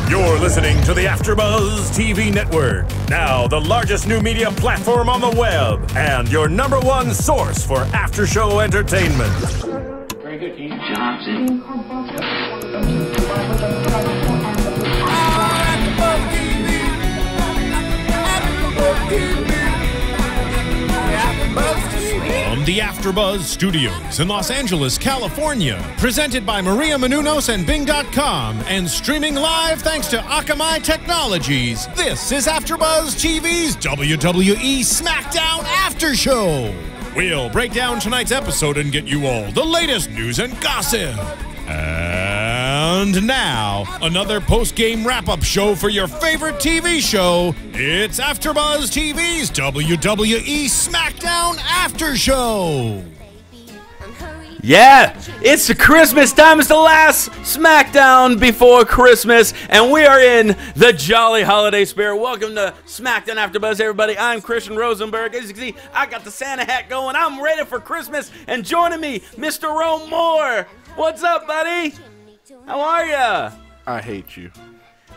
You're listening to the AfterBuzz TV Network, now the largest new media platform on the web, and your #1 source for after-show entertainment. Very good, Keith. Johnson. From the AfterBuzz Studios in Los Angeles, California, presented by Maria Menounos and Bing.com, and streaming live thanks to Akamai Technologies, this is AfterBuzz TV's WWE SmackDown After Show. We'll break down tonight's episode and get you all the latest news and gossip. And now, another post-game wrap-up show for your favorite TV show. It's AfterBuzz TV's WWE SmackDown After Show. Yeah, it's the Christmas time. It's the last SmackDown before Christmas, and we are in the jolly holiday spirit. Welcome to SmackDown AfterBuzz, everybody. I'm Christian Rosenberg. As you can see, I got the Santa hat going. I'm ready for Christmas, and joining me, Mr. Rome Moore. What's up, buddy? How are ya? I hate you.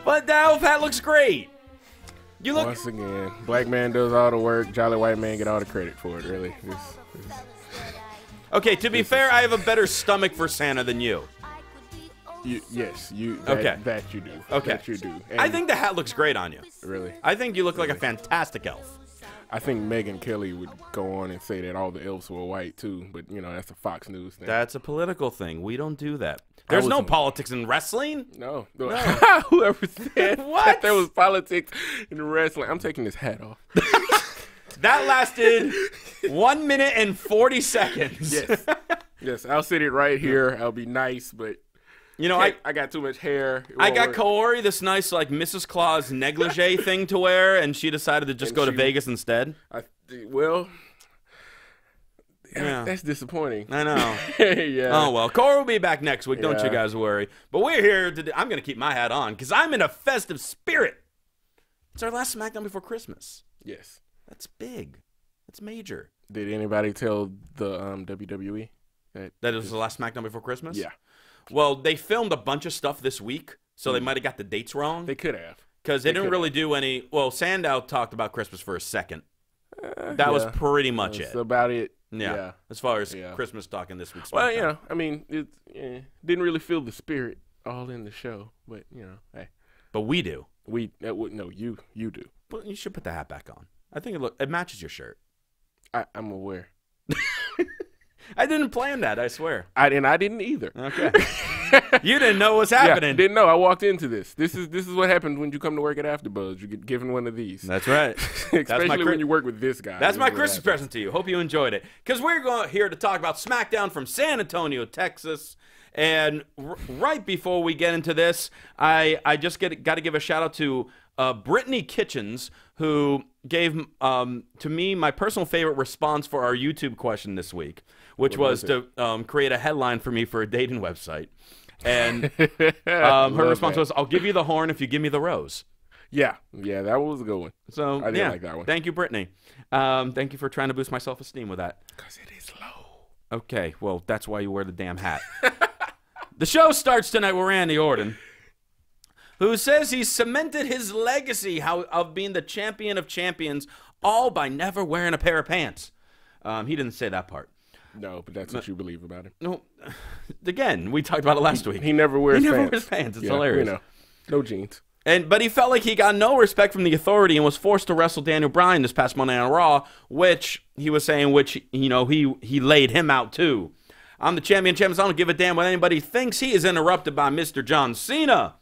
But that elf hat looks great. You look. Once again, black man does all the work. Jolly white man get all the credit for it. Really. Okay, to be fair, I have a better stomach for Santa than you. Yes, you. Okay. That you do. Okay. That you do. And I think the hat looks great on you. Really. I think you look like a fantastic elf. I think Megyn Kelly would go on and say that all the elves were white too, but you know that's a Fox News thing. That's a political thing. We don't do that. There's no politics in wrestling. No. Whoever said What? there was politics in wrestling, I'm taking this hat off. That lasted 1 minute and 40 seconds. Yes. Yes, I'll sit it right here. I'll be nice, but You know, I got too much hair. I got Kaori this nice like Mrs. Claus negligee thing to wear, and she decided to just go to Vegas instead. Well, yeah. That's disappointing. I know. Yeah. Oh, well. Kaori will be back next week. Don't Yeah. you guys worry. But we're here today. I'm going to keep my hat on because I'm in a festive spirit. It's our last SmackDown before Christmas. Yes. That's big. That's major. Did anybody tell the WWE That it was the last SmackDown before Christmas? Yeah. Well, they filmed a bunch of stuff this week, so they might have got the dates wrong. They could have. Because they didn't really do any. Well, Sandow talked about Christmas for a second. That was pretty much it. That's about it. Yeah. As far as Christmas talk in this week's SmackDown. Well, you know, I mean, it didn't really feel the spirit all in the show, but you know, hey. But we do. No, you do. Well, you should put the hat back on. I think it matches your shirt. I'm aware. I didn't plan that, I swear. I didn't either. Okay. You didn't know what's happening. Yeah, didn't know. I walked into this. This is what happens when you come to work at AfterBuzz. You get given one of these. That's right. Especially when you work with this guy. That's my Christmas present to you. Hope you enjoyed it. Because we're here to talk about SmackDown from San Antonio, Texas. And right before we get into this, I just got to give a shout out to Brittany Kitchens, who gave to me my personal favorite response for our YouTube question this week, which was to create a headline for me for a dating website. And her response was, "I'll give you the horn if you give me the rose." Yeah, that was a good one. So I did like that one. Thank you, Brittany. Thank you for trying to boost my self-esteem with that. Because it is low. Okay, well, that's why you wear the damn hat. The show starts tonight with Randy Orton, who says he's cemented his legacy of being the champion of champions, all by never wearing a pair of pants. He didn't say that part. No, but that's what you believe about him. No, again, we talked about it last week. He never wears pants. He never wears pants. It's hilarious. You know, no jeans. But he felt like he got no respect from the authority and was forced to wrestle Daniel Bryan this past Monday on Raw, which he was saying, he laid him out too. I'm the champion. I don't give a damn what anybody thinks. He is interrupted by Mr. John Cena.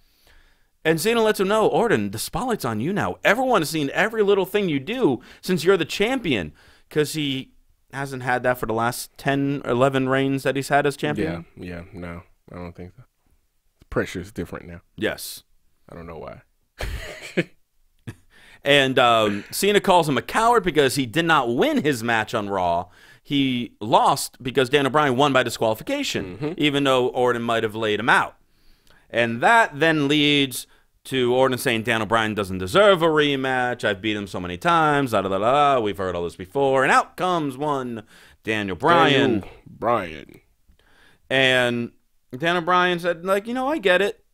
And Cena lets him know, Orton, the spotlight's on you now. Everyone has seen every little thing you do since you're the champion. Because he hasn't had that for the last 10 or 11 reigns that he's had as champion. Yeah, no, I don't think so. The pressure is different now. Yes. I don't know why. And Cena calls him a coward because he did not win his match on Raw. He lost because Daniel Bryan won by disqualification, even though Orton might have laid him out. And that then leads to Orton saying Daniel Bryan doesn't deserve a rematch. I've beat him so many times. We've heard all this before. And out comes one Daniel Bryan. And And Daniel Bryan said, I get it.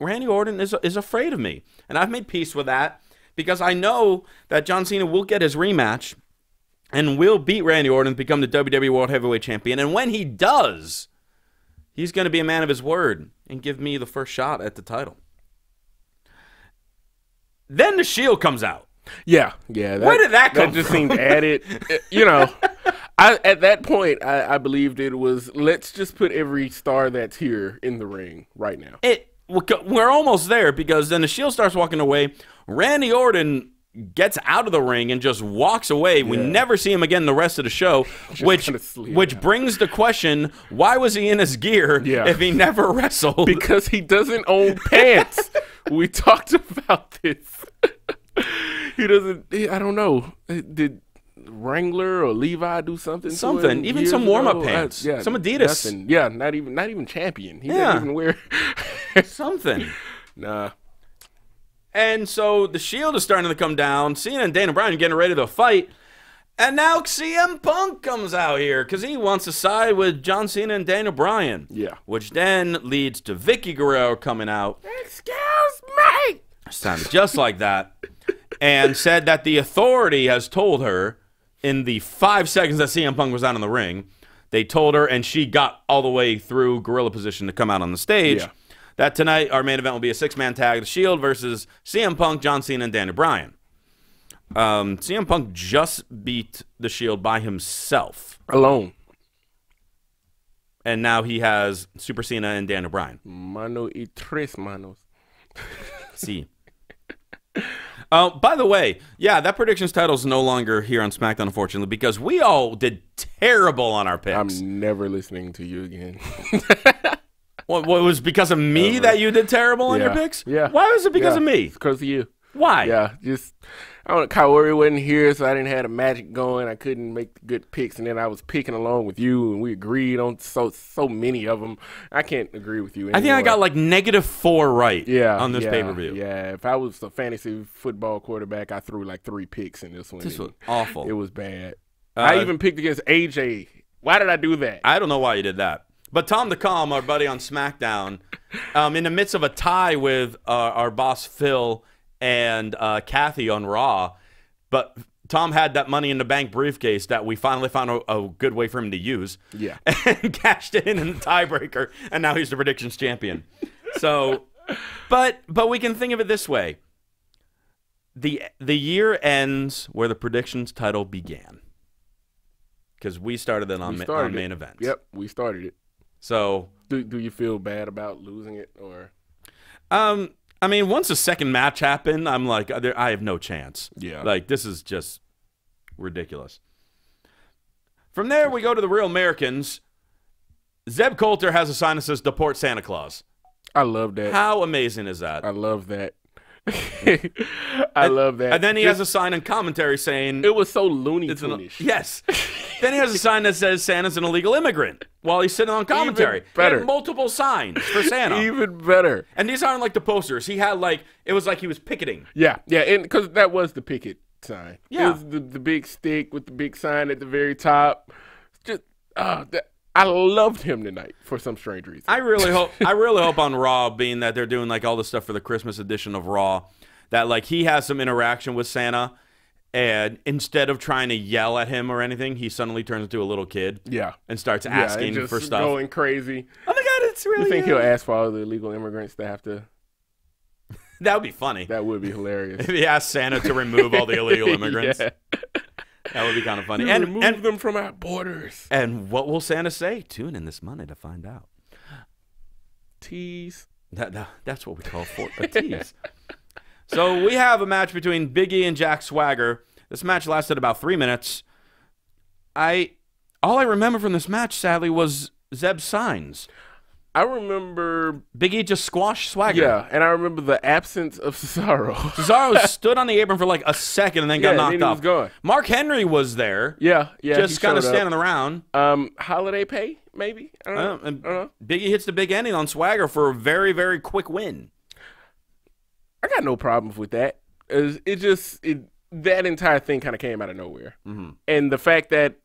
Randy Orton is afraid of me. And I've made peace with that because I know that John Cena will get his rematch and will beat Randy Orton to become the WWE World Heavyweight Champion. And when he does, he's going to be a man of his word and give me the first shot at the title. Then the Shield comes out. Yeah. Where did that come That just from? seemed added. You know, at that point, I believed it was, let's just put every star that's here in the ring right now. We're almost there because then the Shield starts walking away. Randy Orton gets out of the ring and just walks away. We never see him again the rest of the show, which brings the question, why was he in his gear if he never wrestled? Because he doesn't own pants. We talked about this. He doesn't, I don't know. Did Wrangler or Levi do something? Something, even some warm-up pants. Some Adidas. Nothing. Yeah, not even Champion. He didn't even wear something. Nah. And so the Shield is starting to come down. Cena and Daniel Bryan are getting ready to fight. And now CM Punk comes out here because he wants to side with John Cena and Daniel Bryan. Yeah. Which then leads to Vicky Guerrero coming out. Excuse me. Sounded just like that. And said that the Authority has told her in the 5 seconds that CM Punk was out in the ring, they told her, and she got all the way through gorilla position to come out on the stage, that tonight our main event will be a 6-man tag, The Shield versus CM Punk, John Cena, and Daniel Bryan. CM Punk just beat The Shield by himself. Alone. And now he has Super Cena and Daniel Bryan. Mano y tres manos. See. By the way, that predictions title is no longer here on SmackDown, unfortunately, because we all did terrible on our picks. I'm never listening to you again. What was because of me that you did terrible on your picks? Yeah. Why was it because of me? It's because of you. Why? Yeah, just I don't know. Kawari wasn't here, so I didn't have the magic going. I couldn't make the good picks, and then I was picking along with you, and we agreed on so many of them. I can't agree with you anymore. I think I got like -4 right on this pay-per-view. Yeah, if I was a fantasy football quarterback, I threw like 3 picks in this one. This was awful. It was bad. I even picked against AJ. Why did I do that? I don't know why you did that. But Tom the Calm, our buddy on SmackDown, in the midst of a tie with our boss Phil and Kathy on Raw, but Tom had that Money in the Bank briefcase that we finally found a good way for him to use. Yeah. And cashed it in the tiebreaker, and now he's the predictions champion. So, but we can think of it this way. The year ends where the predictions title began. Because we started it on main event. Yep, we started it. So do you feel bad about losing it, or? I mean, once the second match happened, I'm like, I have no chance. Yeah. Like, this is just ridiculous. From there, we go to the Real Americans. Zeb Coulter has a sign that says, "Deport Santa Claus." I love that. How amazing is that? I love that. I love that. And then he has a sign in commentary saying... It was so Looney Tunes-ish. Yes. Then he has a sign that says Santa's an illegal immigrant while he's sitting on commentary. Even better. He had multiple signs for Santa. Even better. And these aren't like the posters. He had like... It was like he was picketing. Yeah, and because that was the picket sign. Yeah. It was the big stick with the big sign at the very top. Just, I loved him tonight for some strange reason. I really hope on Raw, being that they're doing like all this stuff for the Christmas edition of Raw, that like he has some interaction with Santa, and instead of trying to yell at him or anything, he suddenly turns into a little kid. Yeah. And starts asking and just for stuff. Going crazy. Oh my God, it's really. You think he'll ask for all the illegal immigrants to have to? That would be funny. That would be hilarious. If he asked Santa to remove all the illegal immigrants. Yeah. That would be kind of funny. Remove them from our borders. And what will Santa say? Tune in this Monday to find out. Tease. That's what we call a tease. So we have a match between Big E and Jack Swagger. This match lasted about 3 minutes. All I remember from this match, sadly, was Zeb's signs. I remember Big E just squashed Swagger. Yeah, and I remember the absence of Cesaro. Cesaro stood on the apron for like a second and then got knocked and then off. He was gone. Mark Henry was there. Yeah. Just kind of standing around. Holiday pay, maybe? I don't know. Big E hits the big ending on Swagger for a very, very quick win. I got no problems with that. That entire thing kind of came out of nowhere. Mm-hmm. And the fact that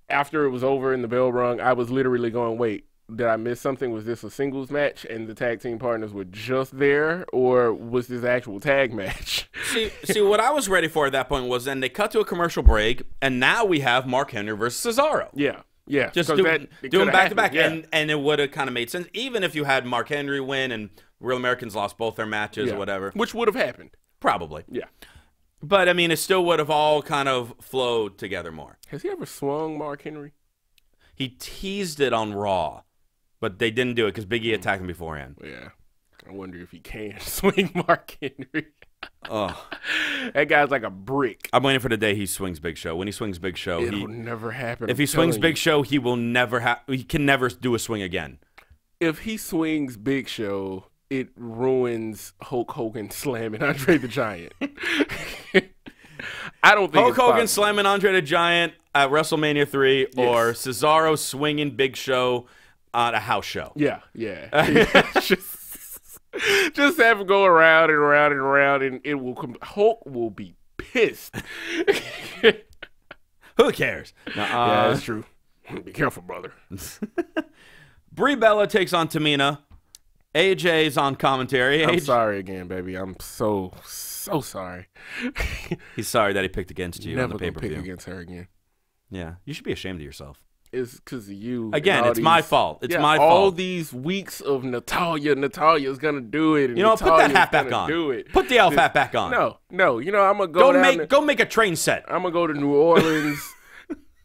after it was over and the bell rung, I was literally going, wait, did I miss something? Was this a singles match and the tag team partners were just there, or was this actual tag match? See, what I was ready for at that point was then they cut to a commercial break, and now we have Mark Henry versus Cesaro. Yeah. Just do them back to back, and it would have kind of made sense, even if you had Mark Henry win and Real Americans lost both their matches or whatever. Which would have happened. Probably. Yeah. But, I mean, it still would have all kind of flowed together more. Has he ever swung Mark Henry? He teased it on Raw, but they didn't do it because Big E attacked him beforehand. Yeah. I wonder if he can swing Mark Henry. Oh, that guy's like a brick. I'm waiting for the day he swings Big Show. When he swings Big Show, it'll never happen. If he swings Big Show, he will never he can never do a swing again. If he swings Big Show, it ruins Hulk Hogan slamming Andre the Giant. I don't think Hulk Hogan slamming Andre the Giant at WrestleMania 3 or Cesaro swinging Big Show at a house show. Yeah. Just have him go around and around and around, and it will Hulk will be pissed. Who cares? Yeah, that's true. Be careful, brother. Brie Bella takes on Tamina. AJ's on commentary. I'm sorry again, baby. I'm so sorry. He's sorry that he picked against you on the pay-per-view. Never pick against her again. Yeah, you should be ashamed of yourself. It's because of you. Again, it's my fault. It's my fault. All these weeks of Natalia's gonna do it. And you know, put that hat back on. Do it. Put the elf hat back on. No. You know, I'm gonna go make a train set. I'm gonna go to New Orleans,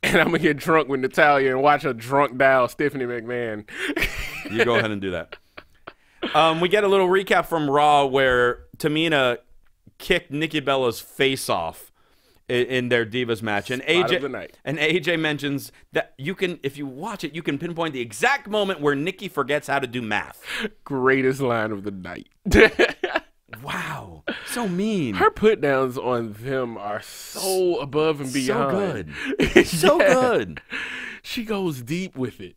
and I'm gonna get drunk with Natalya and watch her drunk dial Stephanie McMahon. You go ahead and do that. We get a little recap from Raw where Tamina kicked Nikki Bella's face off in their Divas match, and AJ mentions that you can, if you watch it, you can pinpoint the exact moment where Nikki forgets how to do math. Greatest line of the night. Wow, so mean. Her put downs on them are so above and beyond. So good. So good. She goes deep with it.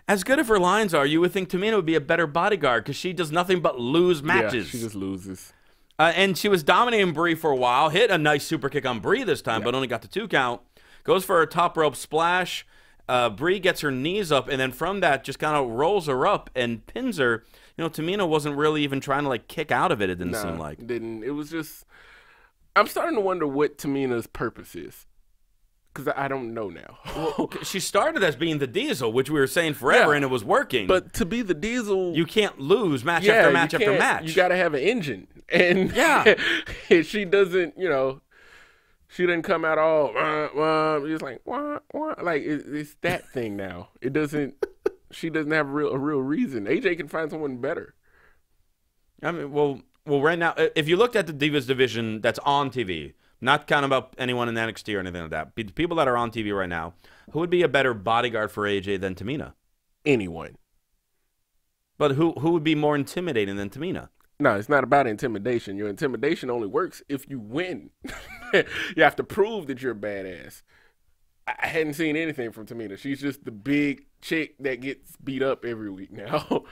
As good as her lines are, you would think Tamina would be a better bodyguard because she does nothing but lose matches. Yeah, she just loses. And she was dominating Brie for a while. Hit a nice super kick on Brie this time, but only got the 2 count. Goes for a top rope splash. Brie gets her knees up, and then from that just kind of rolls her up and pins her. You know, Tamina wasn't really even trying to, like, kick out of it, it didn't seem like. It didn't. It was just – I'm starting to wonder what Tamina's purpose is. Because I don't know now. Well, she started as being the Diesel, which we were saying forever, and it was working. But to be the Diesel, you can't lose match after match after match. You got to have an engine, and she doesn't. You know, she didn't come out all. It's like like it's that thing now. It doesn't. She doesn't have a real reason. AJ can find someone better. I mean, well, right now, if you looked at the Divas division that's on TV. Not counting about anyone in NXT or anything like that. The people that are on TV right now, who would be a better bodyguard for AJ than Tamina? Anyone. But who would be more intimidating than Tamina? No, it's not about intimidation. Your intimidation only works if you win. You have to prove that you're a badass. I hadn't seen anything from Tamina. She's just the big chick that gets beat up every week now.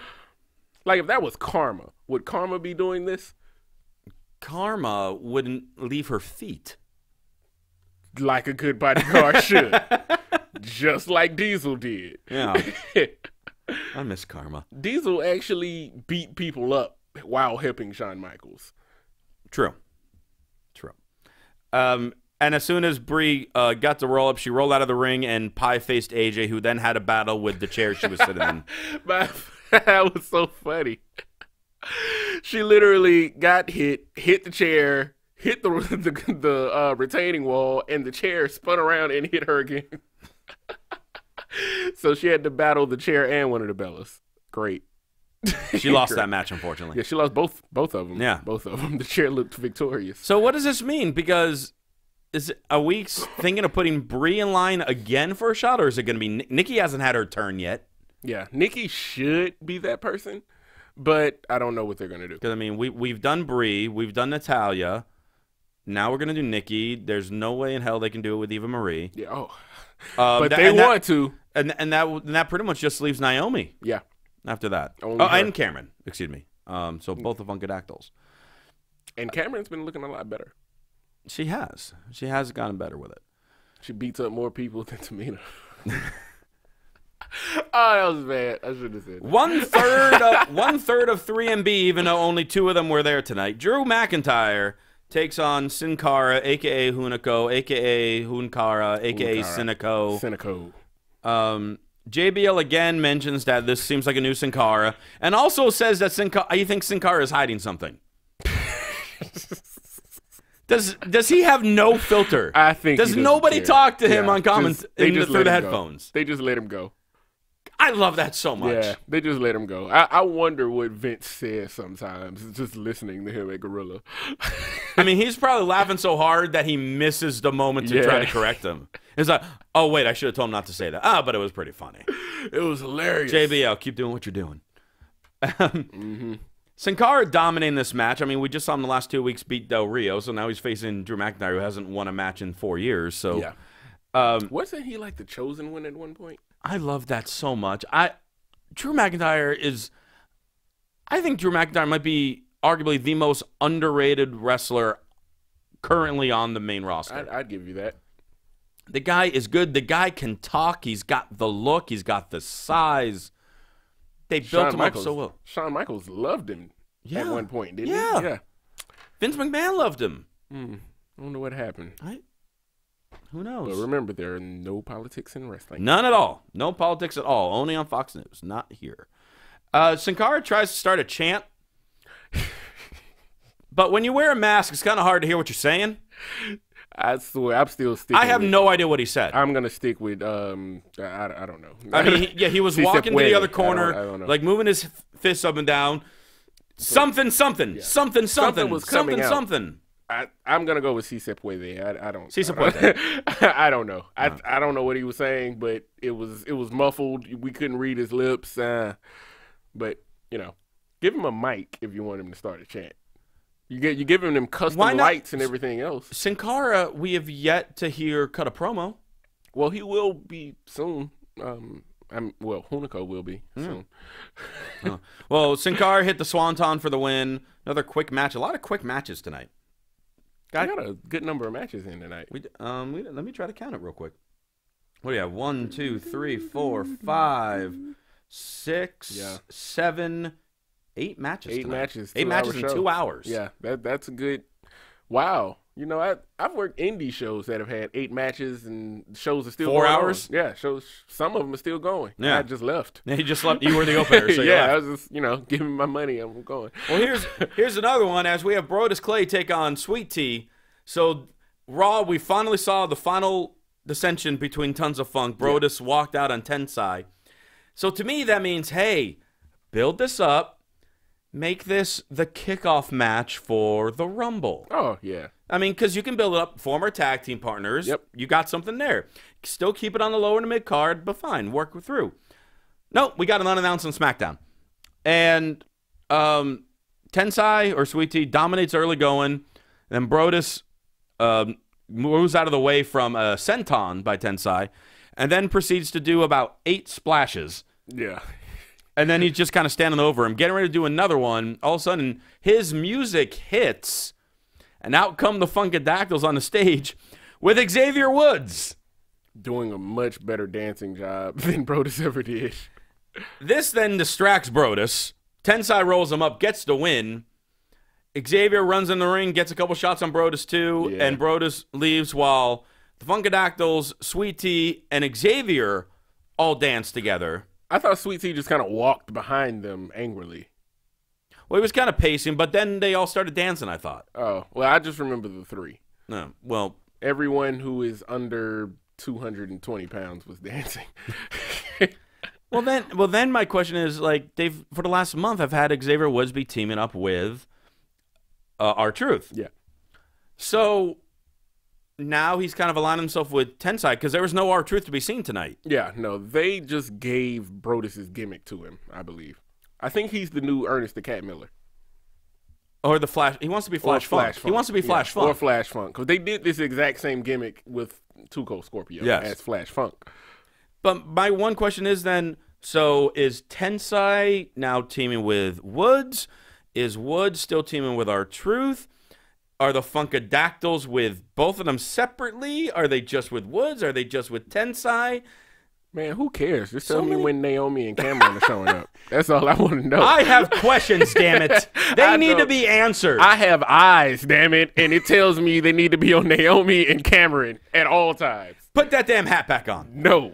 Like, if that was Karma, would Karma be doing this? Karma wouldn't leave her feet. Like a good bodyguard should. Just like Diesel did. Yeah. I miss Karma. Diesel actually beat people up while helping Shawn Michaels. True. And as soon as Brie got the roll up, she rolled out of the ring and pie-faced AJ, who then had a battle with the chair she was sitting in. That was so funny. She literally got hit the chair, hit the retaining wall, and the chair spun around and hit her again. So she had to battle the chair and one of the Bellas. Great. She lost that match, unfortunately. Yeah, she lost both of them. Yeah. Both of them. The chair looked victorious. So what does this mean? Because are we thinking of putting Brie in line again for a shot, or is it going to be Nikki hasn't had her turn yet? Yeah, Nikki should be that person. But I don't know what they're going to do. Because, I mean, we've done Brie. We've done Natalya. Now we're going to do Nikki. There's no way in hell they can do it with Eva Marie. Yeah. But they want to. And that pretty much just leaves Naomi. Yeah. After that. Only her. And Cameron. Excuse me. So both of them get dactyls. And Cameron's been looking a lot better. She has. She has gotten better with it. She beats up more people than Tamina. that was bad. I should have said that. One third of 3MB, even though only 2 of them were there tonight. Drew McIntyre takes on Sin Cara, a.k.a. Hunico, a.k.a. Hunkara, a.k.a. Sinico. JBL again mentions that this seems like a new Sin Cara, and also says that he thinks Sin Cara is hiding something. Does he have no filter? I think. Does nobody talk to him on comments through the headphones? They just let him go. I love that so much. Yeah, they just let him go. I wonder what Vince says sometimes, just listening to him at Gorilla. I mean, he's probably laughing so hard that he misses the moment to try to correct him. It's like, oh, wait, I should have told him not to say that. But it was pretty funny. It was hilarious. JBL, keep doing what you're doing. Sin Cara dominating this match. I mean, we just saw him the last 2 weeks beat Del Rio, so now he's facing Drew McIntyre, who hasn't won a match in 4 years. So, yeah. Wasn't he like the chosen one at one point? I love that so much. Drew McIntyre is. I think Drew McIntyre might be arguably the most underrated wrestler currently on the main roster. I'd give you that. The guy is good. The guy can talk. He's got the look. He's got the size. They built him up so well. Shawn Michaels loved him at one point, didn't he? Yeah. Vince McMahon loved him. I wonder what happened. Who knows? But remember, there are no politics in wrestling. None at all. No politics at all. Only on Fox News. Not here. Sin Cara tries to start a chant. But when you wear a mask, it's kind of hard to hear what you're saying. I swear, I'm still sticking. I have no idea what he said. I'm gonna stick with I don't know. I mean, he was walking to the other corner, I don't know. like moving his fists up and down. Something was coming out. I'm gonna go with Si Se Puede. I don't. Si Se Puede. I don't know. I don't know what he was saying, but it was muffled. We couldn't read his lips. But give him a mic if you want him to start a chant. You're giving them custom lights and everything else. Sin Cara, we have yet to hear cut a promo. Well, he will be soon. Hunico will be soon. Well, Sin Cara hit the Swanton for the win. Another quick match. A lot of quick matches tonight. I got a good number of matches in tonight. Let me try to count it real quick. What do you have? 1, 2, 3, 4, 5, 6, 7, 8 matches. 8 matches. 8 matches in 2 hours. Yeah, that's a good. Wow. I've worked indie shows that have had 8 matches and shows are still 4 going hours. On. Yeah, shows. Some of them are still going. Yeah, I just left. Yeah, you just left. You were the opener. So yeah, I was just give me my money. I'm going. Well, here's another one. As we have Brodus Clay take on Sweet Tea. So Raw, we finally saw the final dissension between Tons of Funk. Brodus walked out on Tensai. So to me, that means, hey, build this up. Make this the kickoff match for the Rumble. Oh, yeah. I mean, because you can build it up, former tag team partners. Yep. You got something there. Still keep it on the lower and mid card, but fine, work through. No, we got an unannounced on SmackDown. And Tensai, or Sweet Tea, dominates early going. Then Brodus moves out of the way from a senton by Tensai, and then proceeds to do about 8 splashes. Yeah. And then he's just kind of standing over him, getting ready to do another one. All of a sudden, his music hits, and out come the Funkadactyls on the stage with Xavier Woods. Doing a much better dancing job than Brodus ever did. This then distracts Brodus. Tensai rolls him up, gets the win. Xavier runs in the ring, gets a couple shots on Brodus too, and Brodus leaves while the Funkadactyls, Sweet Tea, and Xavier all dance together. I thought Sweet Tea just kind of walked behind them angrily. Well, he was kind of pacing, but then they all started dancing, I thought. Oh, well, I just remember the 3. No, well. Everyone who is under 220 pounds was dancing. Well, then my question is, like, they've, for the last month, I've had Xavier Woods be teaming up with R-Truth. Yeah. So now he's kind of aligning himself with Tensai because there was no R-Truth to be seen tonight. Yeah, no, they just gave Brodus' gimmick to him, I believe. I think he's the new Ernest the Cat Miller. Or the Flash. He wants to be Flash Funk. He wants to be Flash Funk. Or Flash Funk. Because they did this exact same gimmick with Tuco Scorpio as Flash Funk. But my one question is then, so is Tensai now teaming with Woods? Is Woods still teaming with R-Truth? Are the Funkadactyls with both of them separately? Are they just with Woods? Are they just with Tensai? Man, who cares? Just tell me when Naomi and Cameron are showing up. That's all I want to know. I have questions, damn it. They need to be answered. I have eyes, damn it, and it tells me they need to be on Naomi and Cameron at all times. Put that damn hat back on. No.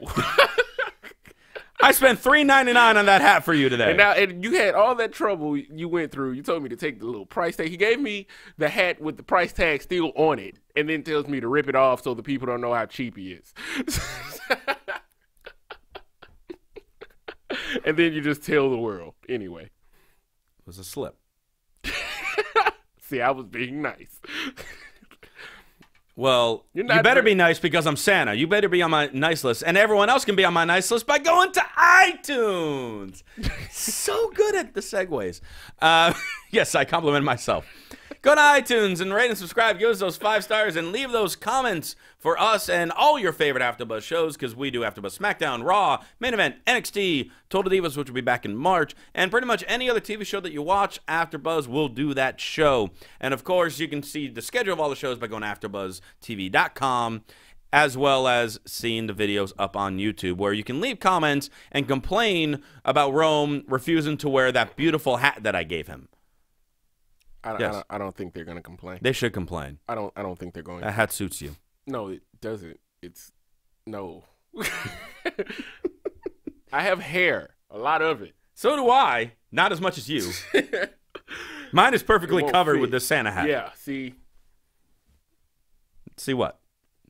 I spent $3.99 on that hat for you today. And you had all that trouble you went through. You told me to take the little price tag. He gave me the hat with the price tag still on it, and then tells me to rip it off so the people don't know how cheap he is. And then you just tell the world. Anyway. It was a slip. See, I was being nice. Well, you better be nice because I'm Santa. You better be on my nice list. And everyone else can be on my nice list by going to iTunes. So good at the segues. Yes, I compliment myself. Go to iTunes and rate and subscribe. Give us those 5 stars and leave those comments for us and all your favorite AfterBuzz shows, because we do AfterBuzz SmackDown, Raw, Main Event, NXT, Total Divas, which will be back in March, and pretty much any other TV show that you watch, AfterBuzz will do that show. And, of course, you can see the schedule of all the shows by going to AfterBuzzTV.com, as well as seeing the videos up on YouTube, where you can leave comments and complain about Rome refusing to wear that beautiful hat that I gave him. I don't think they're going to complain. They should complain. I don't think they're going to. That hat suits you. No, it doesn't. No. I have hair. A lot of it. So do I. Not as much as you. Mine is perfectly covered with this Santa hat. Yeah, see. See what?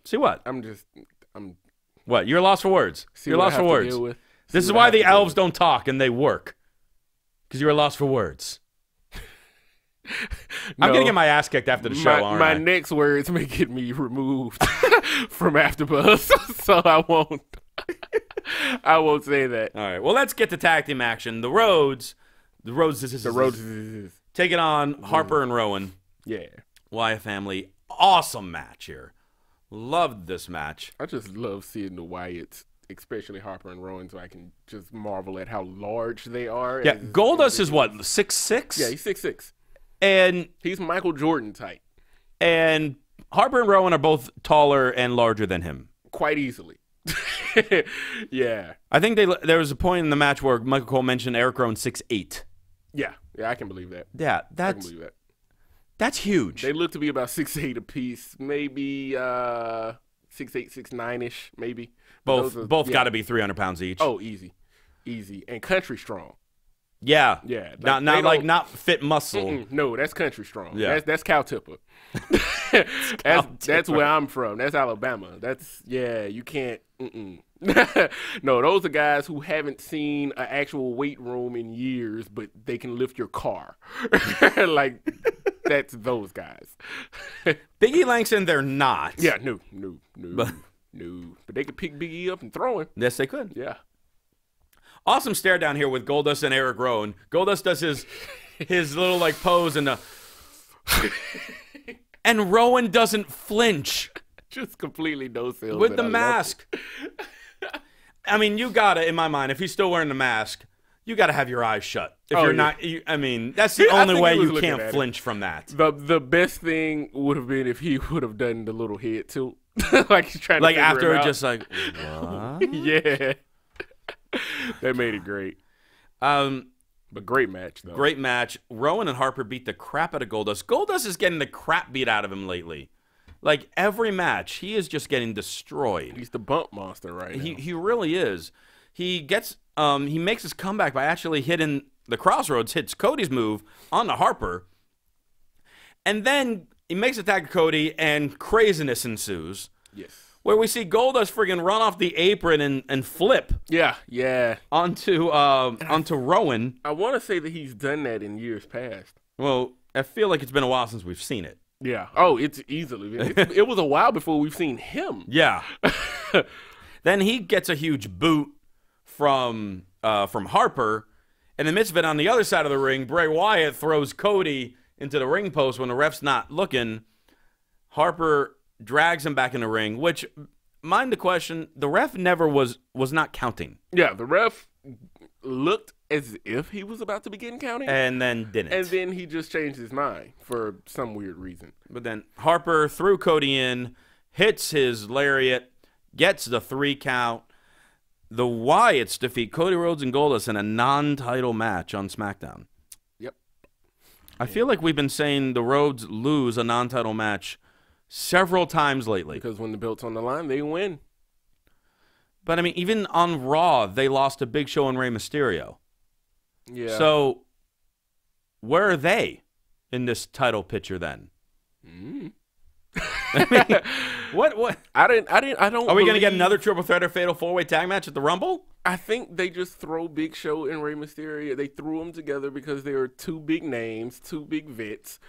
See what? I'm What? You're lost for words. You're lost for words. This is why the elves don't talk and they work. Because you're lost for words. No, I'm going to get my ass kicked after the show, aren't I? My next words may get me removed from AfterBuzz, so I won't say that. All right. Well, let's get to tag team action. The Rhodes taking on Harper and Rowan. Yeah. Wyatt Family. Awesome match here. Loved this match. I just love seeing the Wyatts, especially Harper and Rowan, so I can just marvel at how large they are. Yeah, Goldust is what, 6'6"? Yeah, he's 6'6". And he's Michael Jordan type. And Harper and Rowan are both taller and larger than him. Quite easily. Yeah. I think there was a point in the match where Michael Cole mentioned Eric Rowan 6'8". Yeah, I can believe that. Yeah, I can believe that. That's huge. They look to be about 6'8" apiece, maybe 6'8", 6'9"-ish, maybe. Both got to be 300 pounds each. Oh, easy, and country strong. Yeah, yeah. Not fit muscle. No, that's country strong. Yeah, that's cow tipper. That's where I'm from. That's Alabama. You can't. No, those are guys who haven't seen an actual weight room in years, but they can lift your car. Like, that's those guys. Biggie Langston, they're not. Yeah, no. But they could pick Big E up and throw him. Yes, they could. Yeah. Awesome stare down here with Goldust and Eric Rowan. Goldust does his little like pose and and Rowan doesn't flinch. Just completely no sales with the mask. I mean, you gotta, in my mind, if he's still wearing the mask, you gotta have your eyes shut. If you're not, I mean, that's the only way you can't flinch from that. The best thing would have been if he would have done the little head tilt, like he's trying to figure after it out. Just like what? Yeah. That made it great. But great match, though. Great match. Rowan and Harper beat the crap out of Goldust. Goldust is getting the crap beat out of him lately. Like, every match, he is just getting destroyed. He's the bump monster right now. He really is. He gets he makes his comeback by actually hitting the Crossroads, hits Cody's move onto Harper. And then he makes a tag to Cody, and craziness ensues. Yes. Where we see Goldust friggin' run off the apron and flip. Yeah. Onto Rowan. I want to say that he's done that in years past. Well, I feel like it's been a while since we've seen it. Yeah. Oh, it's easily. It was a while before we've seen him. Yeah. Then he gets a huge boot from Harper. And in the midst of it, on the other side of the ring, Bray Wyatt throws Cody into the ring post when the ref's not looking. Harper drags him back in the ring, which, mind the question, the ref never was not counting. Yeah, the ref looked as if he was about to begin counting. And then didn't. And then he just changed his mind for some weird reason. But then Harper threw Cody in, hits his lariat, gets the 3 count. the Wyatts defeat Cody Rhodes and Goldust in a non-title match on SmackDown. Yep. I feel like we've been saying the Rhodes lose a non-title match several times lately. Because when the belt's on the line, they win. But, I mean, even on Raw, they lost to Big Show and Rey Mysterio. Yeah. So, where are they in this title picture then? I mean, what? I don't. Are we going to get another triple threat or fatal four-way tag match at the Rumble? I think they just throw Big Show and Rey Mysterio. They threw them together because they were two big names, two big vets,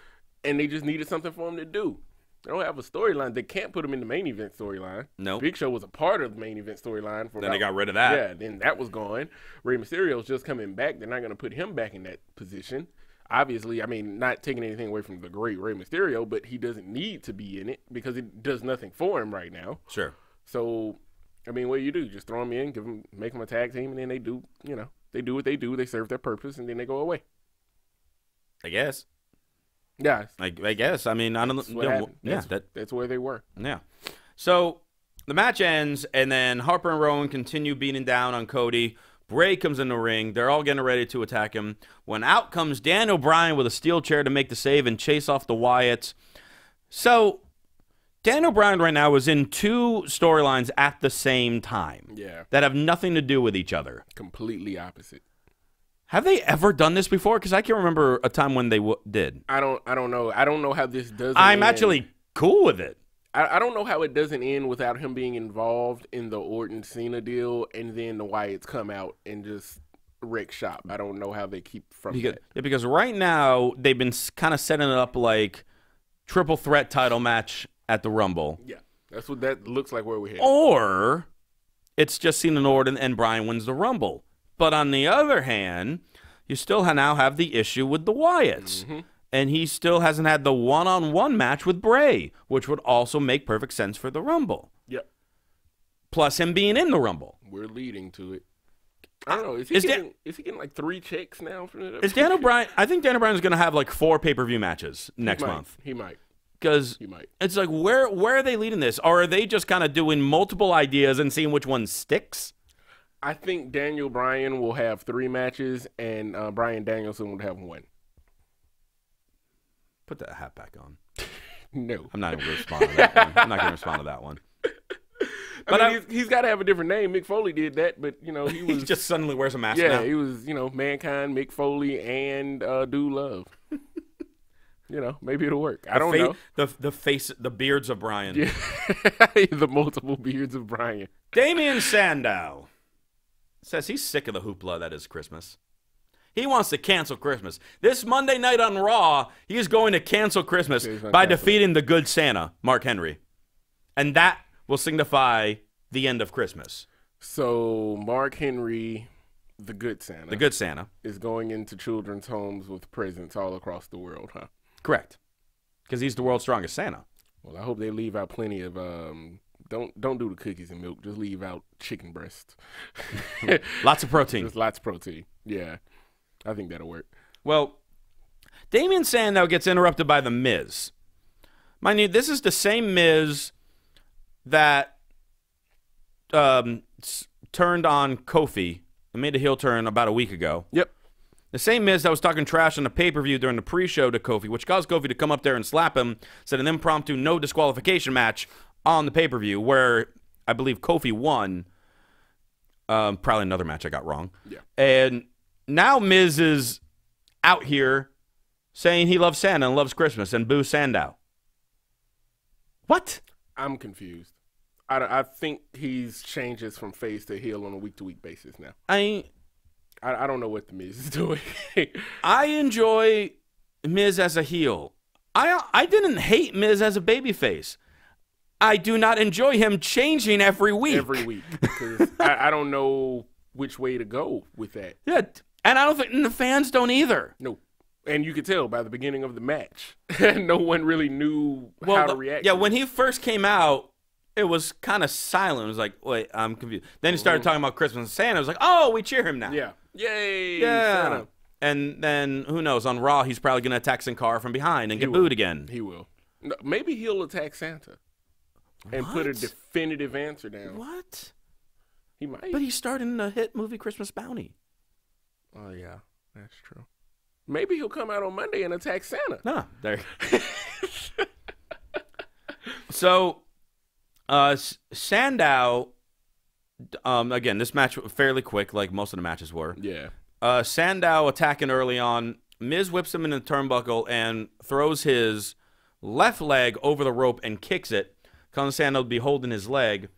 and they just needed something for them to do. They don't have a storyline. They can't put them in the main event storyline. No. Big Show was a part of the main event storyline. Then they got rid of that. Yeah, then that was gone. Rey Mysterio's just coming back. They're not going to put him back in that position. Obviously, I mean, not taking anything away from the great Rey Mysterio, but he doesn't need to be in it because it does nothing for him right now. Sure. So, I mean, what do you do? Just throw them in, make them a tag team, and then they do, they do what they do. They serve their purpose, and then they go away. I guess. Yeah. I guess. I mean, I don't know. Yeah, that's where they were. Yeah. So the match ends, and then Harper and Rowan continue beating down on Cody. Bray comes in the ring. They're all getting ready to attack him. When out comes Daniel Bryan with a steel chair to make the save and chase off the Wyatts. So Daniel Bryan right now is in two storylines at the same time. Yeah. That have nothing to do with each other. Completely opposite. Have they ever done this before? Because I can't remember a time when they did. I don't know. I don't know how this doesn't I'm end. actually cool with it. I don't know how it doesn't end without him being involved in the Orton Cena deal, and then the Wyatts come out and just wreck shop. I don't know how they keep from that. Yeah, because right now they've been kind of setting it up like triple threat title match at the Rumble. Yeah, that's what that looks like where we're headed. Or it's just Cena and Orton and Bryan wins the Rumble. But on the other hand, you still now have the issue with the Wyatts. Mm-hmm. And he still hasn't had the one-on-one match with Bray, which would also make perfect sense for the Rumble. Yep. Plus him being in the Rumble. We're leading to it. I don't know. Is he getting like 3 checks now? Is Daniel Bryan? I think Daniel Bryan is going to have like 4 pay-per-view matches next month. He might. Because it's like, where are they leading this? Or are they just kind of doing multiple ideas and seeing which one sticks? I think Daniel Bryan will have 3 matches, and Bryan Danielson will have 1. Put that hat back on. No. I'm not even going to respond to that one. I'm not going to respond to that one. But I mean, he's got to have a different name. Mick Foley did that, but, he just suddenly wears a mask now. now. Yeah, he was, Mankind, Mick Foley, and Do Love. Maybe it'll work. I don't know. The beards of Bryan. Yeah. The multiple beards of Bryan. Damien Sandow says he's sick of the hoopla that is Christmas. He wants to cancel Christmas. This Monday night on Raw, he is going to cancel Christmas by defeating the good Santa, Mark Henry. And that will signify the end of Christmas. So Mark Henry, the good Santa, is going into children's homes with presents all across the world, huh? Correct. Because he's the world's strongest Santa. Well, I hope they leave out plenty of don't do the cookies and milk. Just leave out chicken breast. Lots of protein. Just lots of protein. Yeah. I think that'll work. Well, Damien Sandow gets interrupted by The Miz. Mind you, this is the same Miz that turned on Kofi and made a heel turn about a week ago. Yep. The same Miz that was talking trash on the pay-per-view during the pre-show to Kofi, which caused Kofi to come up there and slap him, said an impromptu no disqualification match on the pay-per-view where I believe Kofi won. Probably another match I got wrong. Yeah. And now Miz is out here saying he loves Santa and loves Christmas and boo Sandow. What? I'm confused. I think he's changes from face to heel on a week-to-week basis now. I don't know what the Miz is doing. I enjoy Miz as a heel. I didn't hate Miz as a babyface. I do not enjoy him changing every week. Every week. Because I don't know which way to go with that. Yeah. And I don't think the fans don't either. No. And you could tell by the beginning of the match, no one really knew how to react. Yeah, when he first came out, it was kind of silent. It was like, wait, I'm confused. Then he started talking about Christmas and Santa. It was like, oh, we cheer him now. Yeah. Yay. Yeah. Santa. And then, who knows, on Raw, he's probably going to attack Sin Cara from behind and get booed again. He will. No, maybe he'll attack Santa and put a definitive answer down. What? He might. But he starred in the hit movie Christmas Bounty. Oh, yeah. That's true. Maybe he'll come out on Monday and attack Santa. No, there. So, Sandow, again, this match was fairly quick, like most of the matches were. Yeah. Sandow attacking early on. Miz whips him in the turnbuckle and throws his left leg over the rope and kicks it, causing Sandow to be holding his leg.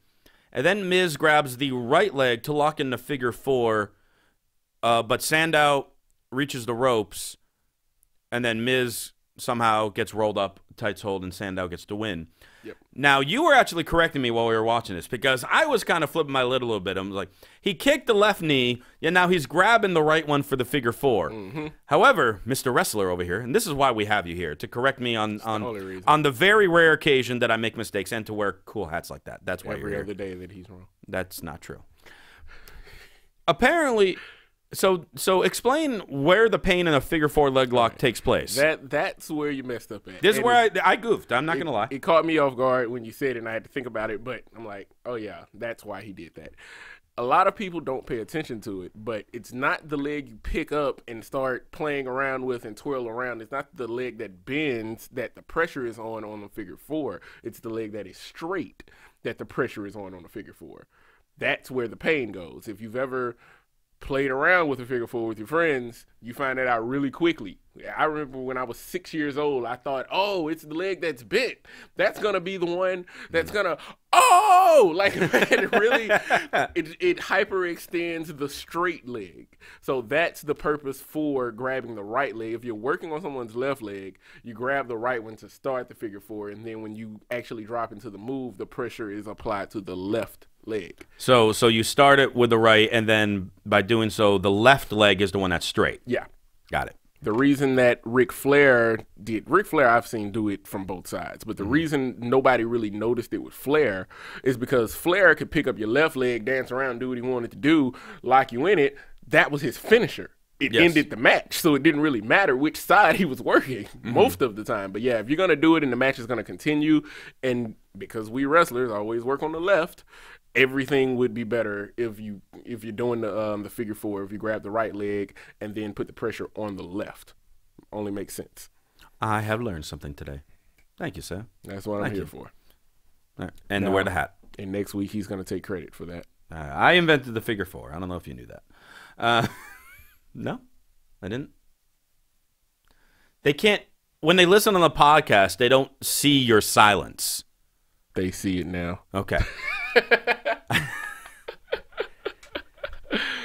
And then Miz grabs the right leg to lock in the figure 4, but Sandow reaches the ropes, and then Miz somehow gets rolled up, tights hold, and Sandow gets to win. Yep. Now, you were actually correcting me while we were watching this, because I was kind of flipping my lid a little bit. I was like, he kicked the left knee, and now he's grabbing the right one for the figure 4. Mm-hmm. However, Mr. Wrestler over here, and this is why we have you here, to correct me on the very rare occasion that I make mistakes and to wear cool hats like that. That's why you're here. Every other day that he's wrong. That's not true. Apparently... So explain where the pain in a figure 4 leg lock takes place. That's where you messed up at. This is where I goofed. I'm not going to lie. It caught me off guard when you said it, and I had to think about it, but I'm like, oh, yeah, that's why he did that. A lot of people don't pay attention to it, but it's not the leg you pick up and start playing around with and twirl around. It's not the leg that bends that the pressure is on the figure 4. It's the leg that is straight that the pressure is on the figure 4. That's where the pain goes. If you've ever played around with a figure 4 with your friends, you find that out really quickly. I remember when I was 6 years old, I thought, oh, it's the leg that's bent. That's going to be the one that's going to, like, it really, it hyperextends the straight leg. So that's the purpose for grabbing the right leg. If you're working on someone's left leg, you grab the right one to start the figure 4, and then when you actually drop into the move, the pressure is applied to the left leg. So you start it with the right, and then by doing so, the left leg is the one that's straight. Yeah. Got it. The reason that Ric Flair I've seen do it from both sides, but the reason nobody really noticed it with Flair is because Flair could pick up your left leg, dance around, do what he wanted to do, lock you in it. That was his finisher. It ended the match, so it didn't really matter which side he was working most of the time. But yeah, if you're going to do it and the match is going to continue, and because we wrestlers always work on the left, everything would be better if you're doing the figure 4, if you grab the right leg and then put the pressure on the left. Only makes sense. I have learned something today. Thank you, sir. That's what I'm here for. All right. And to wear the hat. And next week he's going to take credit for that. I invented the figure 4. I don't know if you knew that. No, I didn't. They can't, when they listen on the podcast, they don't see your silence. They see it now. Okay.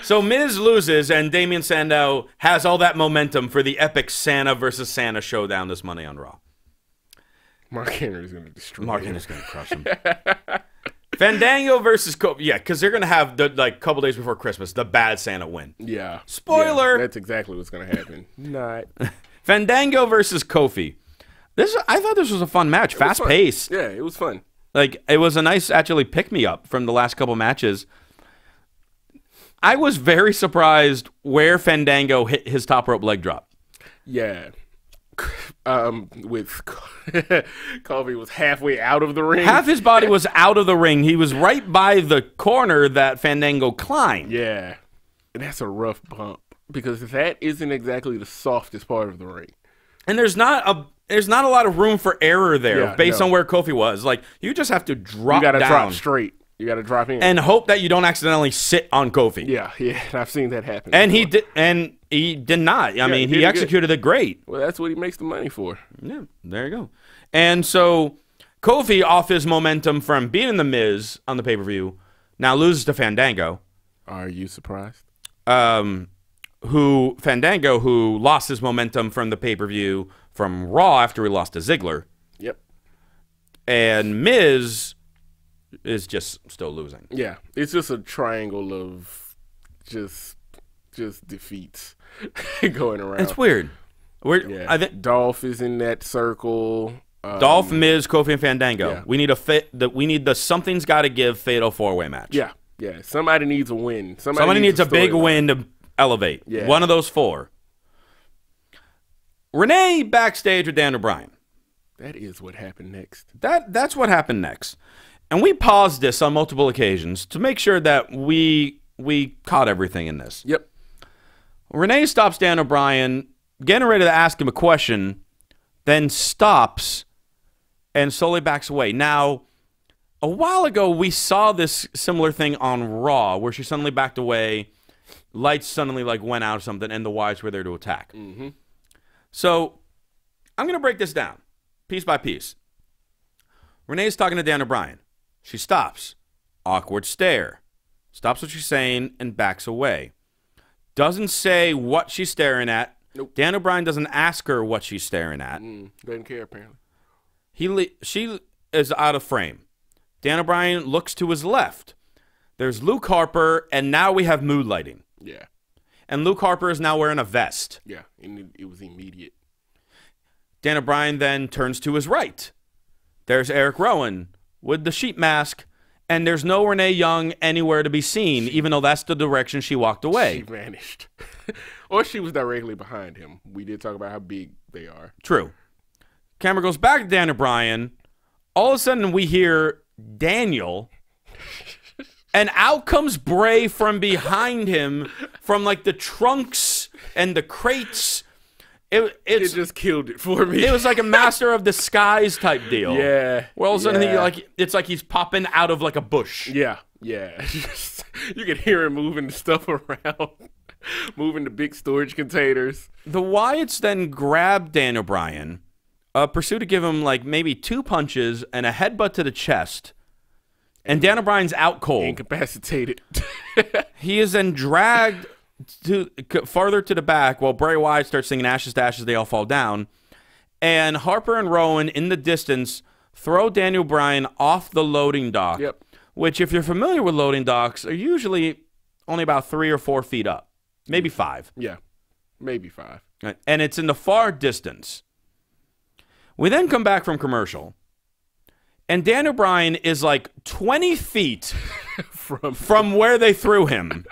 So Miz loses, and Damien Sandow has all that momentum for the epic Santa versus Santa showdown this Monday on Raw. Mark Henry's going to destroy him. Mark Henry's going to crush him. Fandango versus Kofi. Yeah, because they're going to have, couple days before Christmas, the bad Santa win. Yeah. Spoiler! Yeah, that's exactly what's going to happen. Not. Fandango versus Kofi. I thought this was a fun match. Fast pace. Yeah, it was fun. Like, it was a nice, actually, pick-me-up from the last couple matches. I was very surprised where Fandango hit his top rope leg drop. Yeah. With Kofi was halfway out of the ring. Half his body was out of the ring. He was right by the corner that Fandango climbed. Yeah. And that's a rough bump because that isn't exactly the softest part of the ring. And there's not a lot of room for error there based on where Kofi was. Like, you just have to drop down. You got to drop straight. You got to drop in. And hope that you don't accidentally sit on Kofi. Yeah. I've seen that happen. And he did not. I mean, he executed it great. Well, that's what he makes the money for. Yeah, there you go. And so Kofi, off his momentum from beating The Miz on the pay-per-view, now loses to Fandango. Are you surprised? Fandango, who lost his momentum from the pay-per-view from Raw after he lost to Ziggler. Yep. And Miz is just still losing. Yeah, it's just a triangle of just defeats going around. It's weird. I think Dolph is in that circle. Dolph, Miz, Kofi, and Fandango. Yeah. We need the something's got to give fatal 4-way match. Yeah. Somebody needs a win. Somebody needs a big win to elevate. Yeah. One of those 4. Renee backstage with Daniel Bryan. That is what happened next. That's what happened next. and we paused this on multiple occasions to make sure that we caught everything in this. Yep. Renee stops Daniel Bryan, getting ready to ask him a question, then stops and slowly backs away. Now, a while ago, we saw this similar thing on Raw, where she suddenly backed away, lights suddenly like went out or something, and the Wyatts were there to attack. Mm-hmm. So, I'm going to break this down, piece by piece. Renee's talking to Daniel Bryan. She stops. Awkward stare. Stops what she's saying and backs away. Doesn't say what she's staring at. Nope. Daniel Bryan doesn't ask her what she's staring at. Doesn't care, apparently. She is out of frame. Daniel Bryan looks to his left. There's Luke Harper, and now we have mood lighting. Yeah. And Luke Harper is now wearing a vest. Yeah, and it was immediate. Daniel Bryan then turns to his right. There's Eric Rowan with the sheep mask, and there's no Renee Young anywhere to be seen, even though that's the direction she walked away. She vanished. Or she was directly behind him. We did talk about how big they are. True. Camera goes back to Daniel Bryan. All of a sudden, we hear Daniel, and out comes Brie from behind him, from like the trunks and the crates. It just killed it for me. It was like a Master of Disguise type deal. Yeah. Where all of a sudden it's like he's popping out of like a bush. Yeah, yeah. You can hear him moving the stuff around, moving the big storage containers. The Wyatts then grab Daniel Bryan, pursue to give him like maybe 2 punches and a headbutt to the chest. And Daniel Bryan's out cold. Incapacitated. He is then dragged farther to the back while Bray Wyatt starts singing Ashes to Ashes, they all fall down. And Harper and Rowan in the distance throw Daniel Bryan off the loading dock. Yep. Which, if you're familiar with loading docks, are usually only about 3 or 4 feet up. Maybe 5. Yeah, maybe 5. And it's in the far distance. We then come back from commercial. And Daniel Bryan is like 20 feet from where they threw him.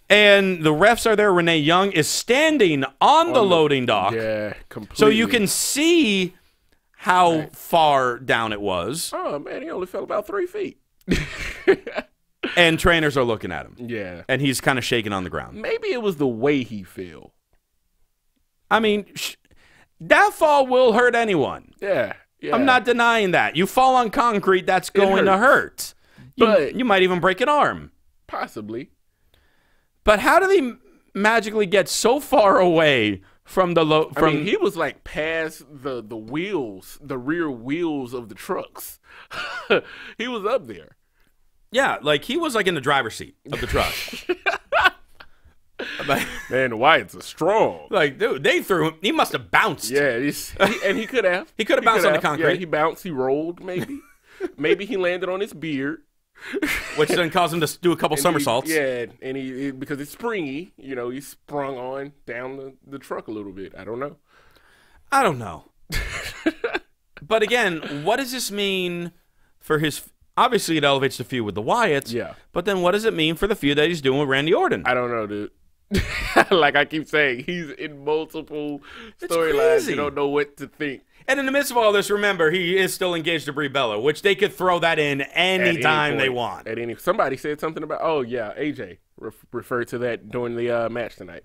And the refs are there. Renee Young is standing on the loading dock. Yeah, completely. So you can see how far down it was. Oh, man, he only fell about 3 feet. And trainers are looking at him. Yeah. And he's kind of shaking on the ground. Maybe it was the way he fell. I mean, that fall will hurt anyone. Yeah. Yeah. I'm not denying that. You fall on concrete, that's going to hurt. You might even break an arm. Possibly. But how do they magically get so far away from the I mean, he was like past the wheels, the rear wheels of the trucks. He was up there. Yeah, like he was like in the driver's seat of the truck. Man, the Wyatts are strong. Like, dude, they threw him. He must have bounced. Yeah, and he could have. He could have bounced on the concrete. Yeah, he bounced. He rolled, maybe. Maybe he landed on his beard. Which then caused him to do a couple somersaults. And he because it's springy, he sprung on down the truck a little bit. I don't know. But again, what does this mean for his... Obviously, it elevates the feud with the Wyatts. Yeah. But then what does it mean for the feud that he's doing with Randy Orton? I don't know, dude. Like I keep saying, he's in multiple storylines. You don't know what to think. And in the midst of all this, remember, he is still engaged to Brie Bella, which they could throw that in anytime they want. Somebody said something about, AJ referred to that during the match tonight.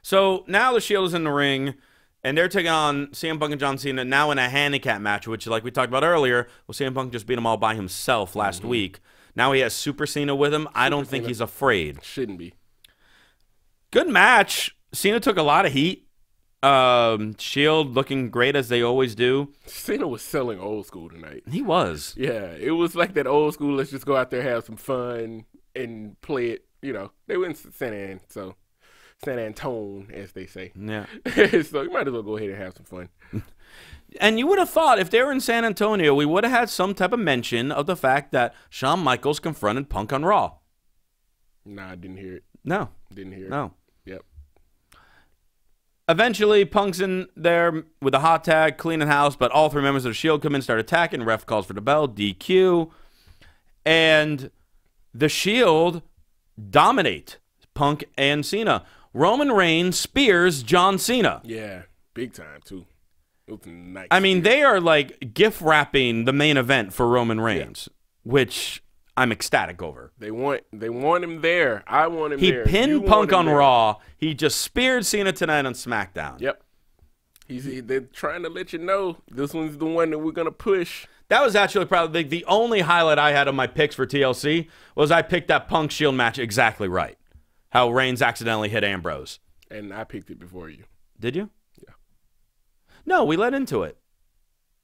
So now the Shield is in the ring, and they're taking on CM Punk and John Cena now in a handicap match, which, like we talked about earlier, CM Punk just beat them all by himself last week. Now he has Super Cena with him. I don't think he's afraid. Shouldn't be. Good match. Cena took a lot of heat. Shield looking great as they always do. Cena was selling old school tonight. He was. Yeah, it was like that old school, let's just go out there, have some fun, and play it. They went to San Antone, as they say. Yeah. So you might as well go ahead and have some fun. And you would have thought if they were in San Antonio, we would have had some type of mention of the fact that Shawn Michaels confronted Punk on Raw. Nah, I didn't hear it. No. Didn't hear it. No. Yep. Eventually, Punk's in there with a hot tag, cleaning house, but all 3 members of the Shield come in, start attacking. Ref calls for the bell, DQ. And the Shield dominate Punk and Cena. Roman Reigns spears John Cena. Yeah, big time, too. It was nice. I mean, they are like gift wrapping the main event for Roman Reigns, which I'm ecstatic over. They want him there. I want him there. He pinned Punk on Raw. He just speared Cena tonight on SmackDown. Yep. They're trying to let you know this one's the one that we're gonna push. That was actually probably the only highlight I had on my picks for TLC was I picked that Punk Shield match exactly right. How Reigns accidentally hit Ambrose. And I picked it before you. Did you? Yeah. No, we led into it.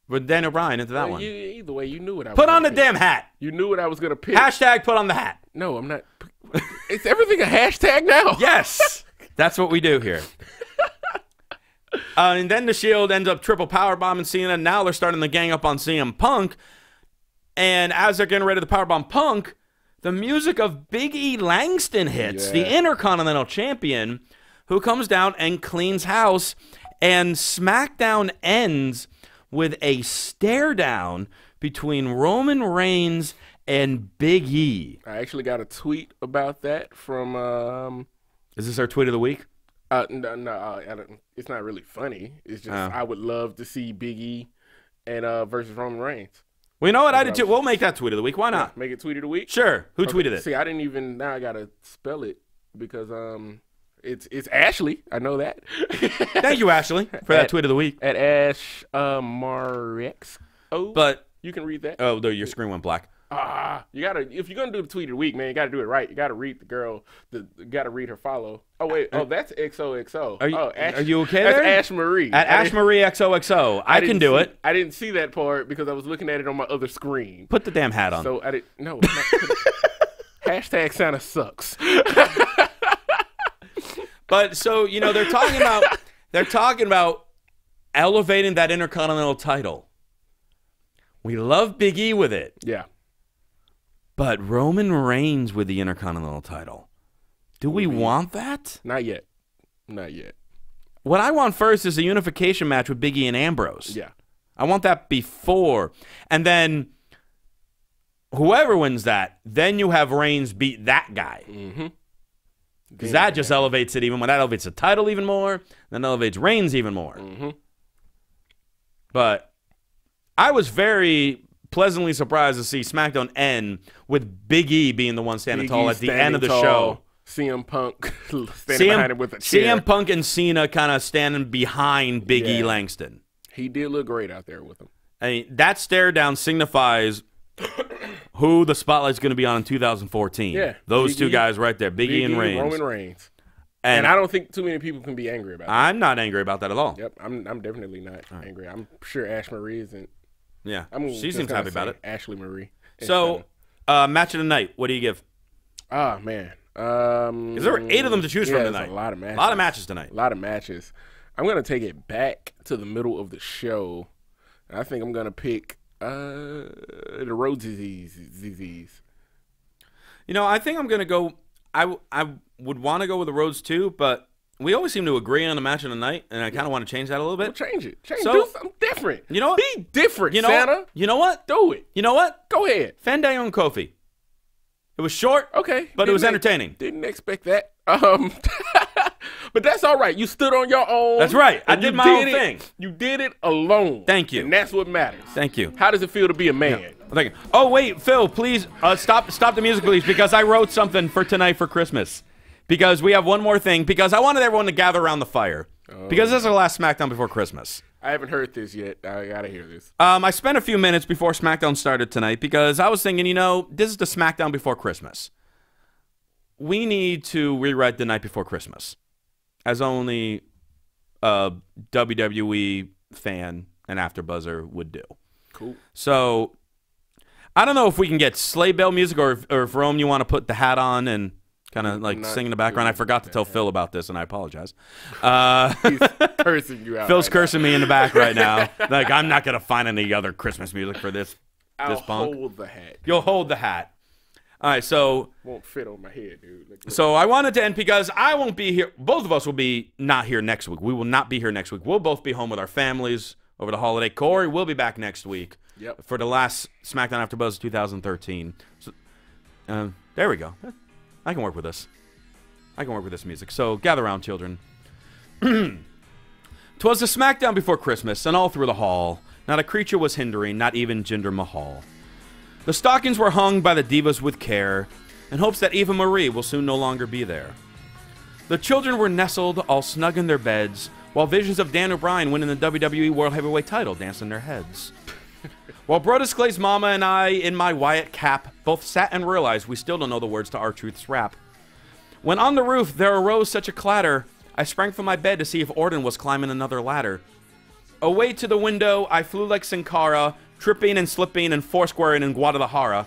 With Daniel Bryan into that one. Either way, you knew what I was Put on the pick. damn hat. You knew what I was gonna pick. Hashtag put on the hat. No, I'm not. Is everything a hashtag now? Yes. That's what we do here. And then the Shield ends up triple powerbombing Cena. Now they're starting to gang up on CM Punk. And as they're getting ready to powerbomb Punk, the music of Big E Langston hits, the Intercontinental Champion, who comes down and cleans house. And SmackDown ends with a stare down between Roman Reigns and Big E. I actually got a tweet about that from. Is this our tweet of the week? No, I don't, it's not really funny. It's just I would love to see Big E and versus Roman Reigns. Well, you know what? I did too. We'll make that tweet of the week. Why not? Make it tweet of the week? Sure. Who tweeted it? See, I didn't even. Now I gotta spell it because it's Ashley. I know that. Thank you, Ashley, for that tweet of the week. At Ash Marx. Oh, but you can read that. Oh, your screen went black. You gotta, if you're gonna do the tweet of the week, man, you gotta do it right. You gotta read the girl. Gotta read her follow. Oh wait, that's XOXO. Are you okay there? That's Ash Marie. At Ash Marie XOXO. I can do it. I didn't see that part because I was looking at it on my other screen. Put the damn hat on. So I didn't. No. I'm not hashtag Santa sucks. But so they're talking about elevating that Intercontinental title. We love Big E with it. Yeah. But Roman Reigns with the Intercontinental title. Do we want that? Not yet. Not yet. What I want first is a unification match with Big E and Ambrose. Yeah. I want that before. And then whoever wins that, then you have Reigns beat that guy. Mm-hmm. Because that just elevates it even more. That elevates the title even more. Then elevates Reigns even more. Mm-hmm. But I was very pleasantly surprised to see SmackDown end with Big E being the one standing tall at the end of the show. CM Punk standing behind him with a chair. CM Punk and Cena kind of standing behind Big E Langston. He did look great out there with him. I mean, that stare down signifies who the spotlight's going to be on in 2014. Yeah. Those two guys right there, Big E and Reigns. Roman Reigns. And I don't think too many people can be angry about that. I'm not angry about that at all. Yep, I'm definitely not angry. I'm sure Ash Marie isn't. Yeah, she seems happy about it. Ashley Marie. So, match of the night. What do you give? Oh, man. Because there were 8 of them to choose from tonight. A lot of matches. A lot of matches tonight. A lot of matches. I'm going to take it back to the middle of the show. I think I'm going to pick the Rhodes disease. You know, I think I'm going to go. I would want to go with the Rhodes too, but we always seem to agree on the match of the night, and I kind of want to change that a little bit. Well, change it. Do something different. You know what? Be different, Santa. You know what? Do it. You know what? Go ahead. Fandango and Kofi. It was short, okay, but it was entertaining. Didn't expect that. But that's all right. You stood on your own. That's right. I did my own thing. You did it alone. Thank you. And that's what matters. Thank you. How does it feel to be a man? Yeah. Thank you. Oh, wait, Phil, please stop the music, please, because I wrote something for tonight for Christmas. Because we have one more thing. Because I wanted everyone to gather around the fire. Because this is our last SmackDown before Christmas. I haven't heard this yet. I gotta hear this. I spent a few minutes before SmackDown started tonight because I was thinking, this is the SmackDown before Christmas. We need to rewrite the night before Christmas, as only a WWE fan and AfterBuzzer would do. Cool. So I don't know if we can get sleigh bell music or if Rome, you want to put the hat on and kind of like sing in the background. I forgot to tell Phil about this, and I apologize. He's cursing you out. Phil's cursing me in the back right now. Like, I'm not going to find any other Christmas music for this I'll punk. hold the hat. You'll hold the hat. All right, so... Won't fit on my head, dude. So I wanted to end because I won't be here. Both of us will be not here next week. We will not be here next week. We'll both be home with our families over the holiday. Corey will be back next week for the last SmackDown AfterBuzz 2013. So, there we go. I can work with this. I can work with this music. So gather around, children. 'Twas the SmackDown before Christmas, and all through the hall, not a creature was hindering, not even Jinder Mahal. The stockings were hung by the divas with care, in hopes that Eva Marie will soon no longer be there. The children were nestled, all snug in their beds, while visions of Daniel Bryan winning the WWE World Heavyweight title danced in their heads. While Brodus Clay's mama and I, in my Wyatt cap, both sat and realized we still don't know the words to R-Truth's rap. When on the roof there arose such a clatter, I sprang from my bed to see if Orton was climbing another ladder. Away to the window, I flew like Sin Cara, tripping and slipping and foursquaring in Guadalajara.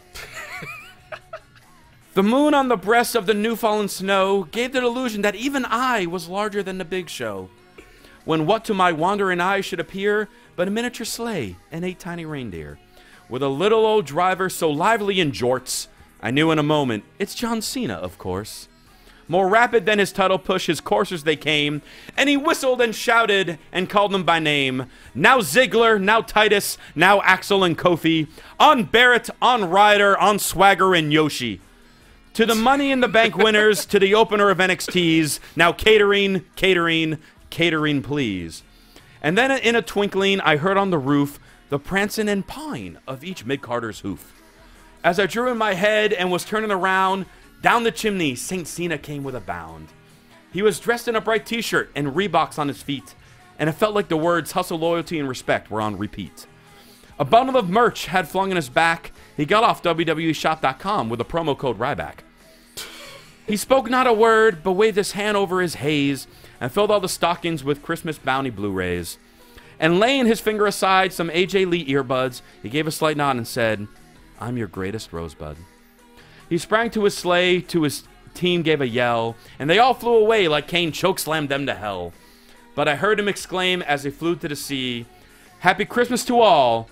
The moon on the breast of the new fallen snow gave the illusion that even I was larger than the big show. When what to my wandering eyes should appear but a miniature sleigh and 8 tiny reindeer. With a little old driver so lively in jorts, I knew in a moment, it's John Cena, of course. More rapid than his title push, his coursers they came, and he whistled and shouted and called them by name. Now Ziggler, now Titus, now Axel and Kofi, on Barrett, on Ryder, on Swagger and Yoshi. To the Money in the Bank winners, to the opener of NXT's, now catering, catering, catering please. And then in a twinkling, I heard on the roof the prancing and pawing of each mid-carder's hoof. As I drew in my head and was turning around, down the chimney, St. Cena came with a bound. He was dressed in a bright t-shirt and Reeboks on his feet, and it felt like the words hustle, loyalty, and respect were on repeat. A bundle of merch had flung in his back. He got off WWEshop.com with a promo code Ryback. He spoke not a word, but waved his hand over his haze and filled all the stockings with Christmas bounty Blu-rays. And laying his finger aside some AJ Lee earbuds, he gave a slight nod and said, I'm your greatest rosebud. He sprang to his sleigh, to his team gave a yell, and they all flew away like Kane chokeslammed them to hell. But I heard him exclaim as he flew to the sea, Happy Christmas to all,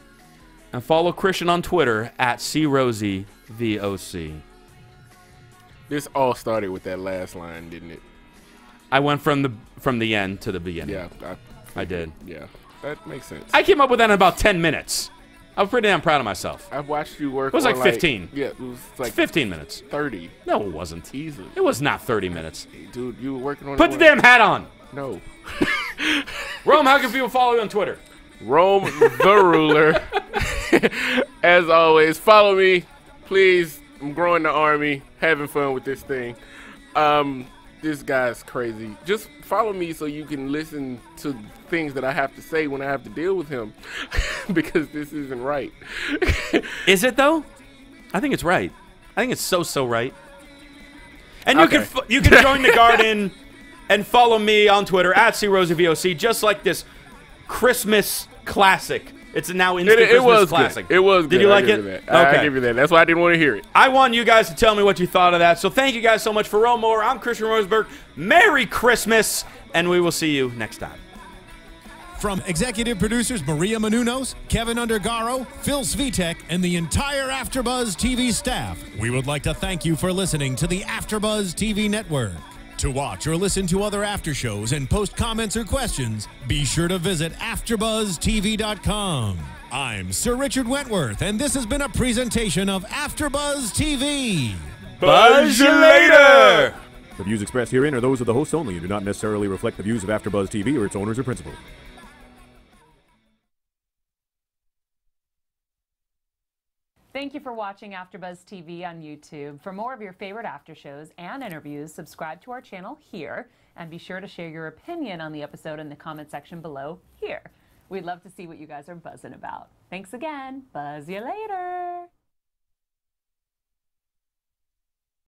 and follow Christian on Twitter at CRosieVOC. This all started with that last line, didn't it? I went from the end to the beginning. Yeah, I did. Yeah, that makes sense. I came up with that in about 10 minutes. I was pretty damn proud of myself. I've watched you work. It was like 15. Yeah, it was like 15 minutes. 30. No, it wasn't. Easily. It was not 30 minutes. Dude, you were working on Put the damn hat on. No. Rome, how can people follow you on Twitter? Rome the Ruler. As always, follow me, please. I'm growing the army, having fun with this thing. This guy's crazy. Just follow me so you can listen to things that I have to say when I have to deal with him, because this isn't right. Is it though? I think it's right. I think it's so right. And you Okay. you can join the garden and follow me on Twitter at CRosieVOC, just like this Christmas classic. It's now instant It Christmas was classic. good. It was good. Did you like I'll it? give you that. Okay. I'll give you that. That's why I didn't want to hear it. I want you guys to tell me what you thought of that. So thank you guys so much for Rome Moore. I'm Christian Rosenberg. Merry Christmas, and we will see you next time. From executive producers Maria Menounos, Kevin Undergaro, Phil Svitek, and the entire AfterBuzz TV staff, we would like to thank you for listening to the AfterBuzz TV network. To watch or listen to other after shows and post comments or questions, be sure to visit AfterBuzzTV.com. I'm Sir Richard Wentworth, and this has been a presentation of AfterBuzz TV. Buzz you later! The views expressed herein are those of the hosts only and do not necessarily reflect the views of AfterBuzz TV or its owners or principals. Thank you for watching AfterBuzz TV on YouTube. For more of your favorite after shows and interviews, subscribe to our channel here, and be sure to share your opinion on the episode in the comment section below here. We'd love to see what you guys are buzzing about. Thanks again. Buzz you later.